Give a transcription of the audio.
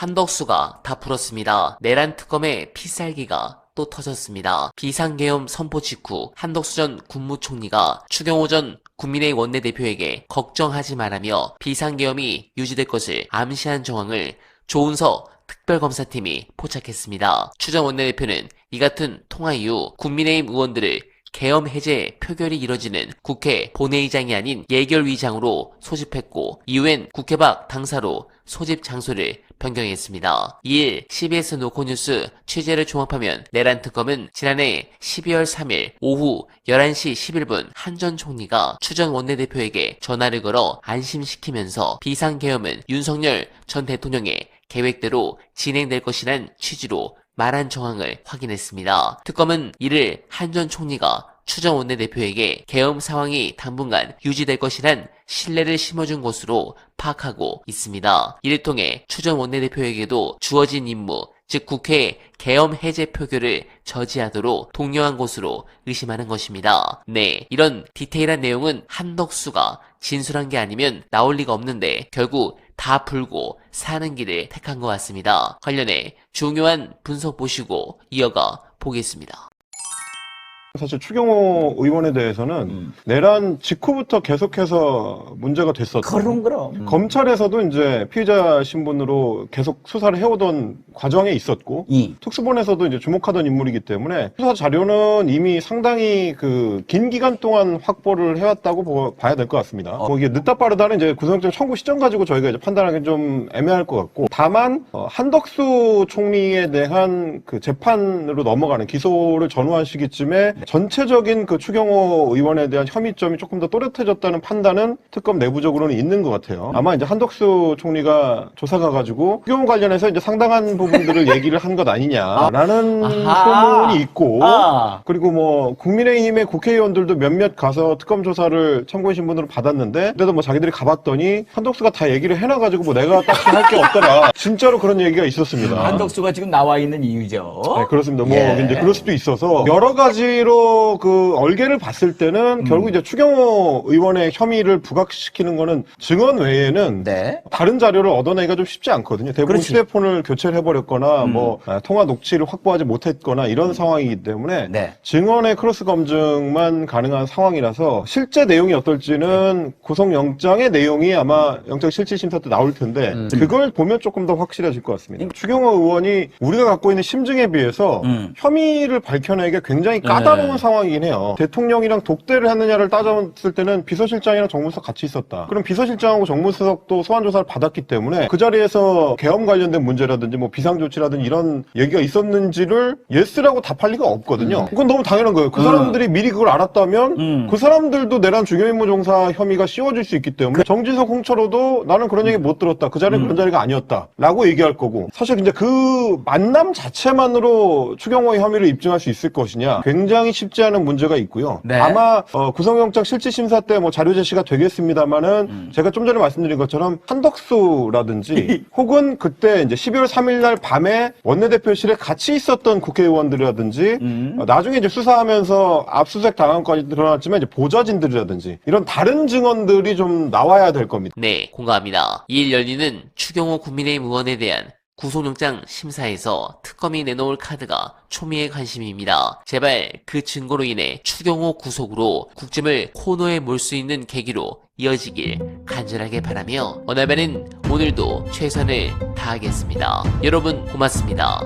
한덕수가 다 풀었습니다. 내란 특검의 피살기가 또 터졌습니다. 비상계엄 선포 직후 한덕수 전 국무총리가 추경호 전 국민의힘 원내대표에게 걱정하지 말라며 비상계엄이 유지될 것을 암시한 정황을 조은석 특별검사팀이 포착했습니다. 추 전 원내대표는 이 같은 통화 이후 국민의힘 의원들을 계엄 해제 표결이 이뤄지는 국회 본회의장이 아닌 예결위장으로 소집했고 이후엔 국회 밖 당사로 소집 장소를 변경했습니다. 2일 CBS 노코뉴스 취재를 종합하면 내란 특검은 지난해 12월 3일 오후 11시 11분 한 전 총리가 추 전 원내대표에게 전화를 걸어 안심시키면서 비상계엄은 윤석열 전 대통령의 계획대로 진행될 것이란 취지로 말한 정황을 확인했습니다. 특검은 이를 한 전 총리가 추 전 원내대표에게 계엄 상황이 당분간 유지될 것이란 신뢰를 심어준 것으로 파악하고 있습니다. 이를 통해 추 전 원내대표에게도 주어진 임무, 즉 국회 계엄 해제 표결을 저지하도록 독려한 것으로 의심하는 것입니다. 네, 이런 디테일한 내용은 한덕수가 진술한 게 아니면 나올 리가 없는데 결국 다 풀고 사는 길을 택한 것 같습니다. 관련해 중요한 분석 보시고 이어가 보겠습니다. 사실 추경호 의원에 대해서는 내란 직후부터 계속해서 문제가 됐었고 그럼. 검찰에서도 이제 피의자 신분으로 계속 수사를 해오던 과정에 있었고 특수본에서도 이제 주목하던 인물이기 때문에 수사 자료는 이미 상당히 그 긴 기간 동안 확보를 해왔다고 봐야 될 것 같습니다. 뭐 이게 늦다 빠르다는 이제 구속영장 청구 시점 가지고 저희가 이제 판단하기 좀 애매할 것 같고 다만 한덕수 총리에 대한 그 재판으로 넘어가는 기소를 전후한 시기쯤에 전체적인 그 추경호 의원에 대한 혐의점이 조금 더 또렷해졌다는 판단은 특검 내부적으로는 있는 것 같아요. 아마 이제 한덕수 총리가 조사 가가지고 추경호 관련해서 이제 상당한 부분들을 얘기를 한 것 아니냐라는 소문이 있고 그리고 뭐 국민의힘의 국회의원들도 몇몇 가서 특검 조사를 참고인 신분으로 받았는데 그래도 뭐 자기들이 가봤더니 한덕수가 다 얘기를 해놔가지고 뭐 내가 딱히 할 게 없더라. 진짜로 그런 얘기가 있었습니다. 한덕수가 지금 나와 있는 이유죠. 네, 그렇습니다. 뭐 이제 그럴 수도 있어서 여러 가지로 그 얼개를 봤을 때는 결국 이제 추경호 의원의 혐의를 부각시키는 거는 증언 외에는 다른 자료를 얻어내기가 좀 쉽지 않거든요. 대부분 휴대폰을 교체를 해버렸거나 뭐 통화 녹취를 확보하지 못했거나 이런 상황이기 때문에 증언의 크로스 검증만 가능한 상황이라서 실제 내용이 어떨지는 구속영장의 내용이 아마 영장실질심사 때 나올 텐데 그걸 보면 조금 더 확실해질 것 같습니다. 추경호 의원이 우리가 갖고 있는 심증에 비해서 혐의를 밝혀내기 굉장히 까다로운 상황이긴 해요. 대통령이랑 독대를 했느냐를 따졌을 때는 비서실장이랑 정무수석 같이 있었다. 그럼 비서실장하고 정무수석도 소환조사를 받았기 때문에 그 자리에서 계엄 관련된 문제라든지 뭐 비상조치라든지 이런 얘기가 있었는지를 예스라고 답할 리가 없거든요. 그건 너무 당연한 거예요. 그 사람들이 미리 그걸 알았다면 그 사람들도 내란 중요임무종사 혐의가 씌워질 수 있기 때문에 정진석 홍철호도 나는 그런 얘기 못 들었다. 그 자리는 그런 자리가 아니었다. 라고 얘기할 거고 사실 이제 그 만남 자체만으로 추경호의 혐의를 입증할 수 있을 것이냐 굉장히 쉽지 않은 문제가 있고요. 아마 구속영장 실질심사 때 뭐 자료 제시가 되겠습니다만은 제가 좀 전에 말씀드린 것처럼 한덕수라든지 혹은 그때 이제 12월 3일 날 밤에 원내대표실에 같이 있었던 국회의원들이라든지 나중에 이제 수사하면서 압수수색 당한까지 드러났지만 이제 보좌진들이라든지 이런 다른 증언들이 좀 나와야 될 겁니다. 네, 공감합니다. 2일 열리는 추경호 국민의힘 의원에 대한 구속영장 심사에서 특검이 내놓을 카드가 초미의 관심입니다. 제발 그 증거로 인해 추경호 구속으로 국짐을 코너에 몰 수 있는 계기로 이어지길 간절하게 바라며 어나벨은 오늘도 최선을 다하겠습니다. 여러분 고맙습니다.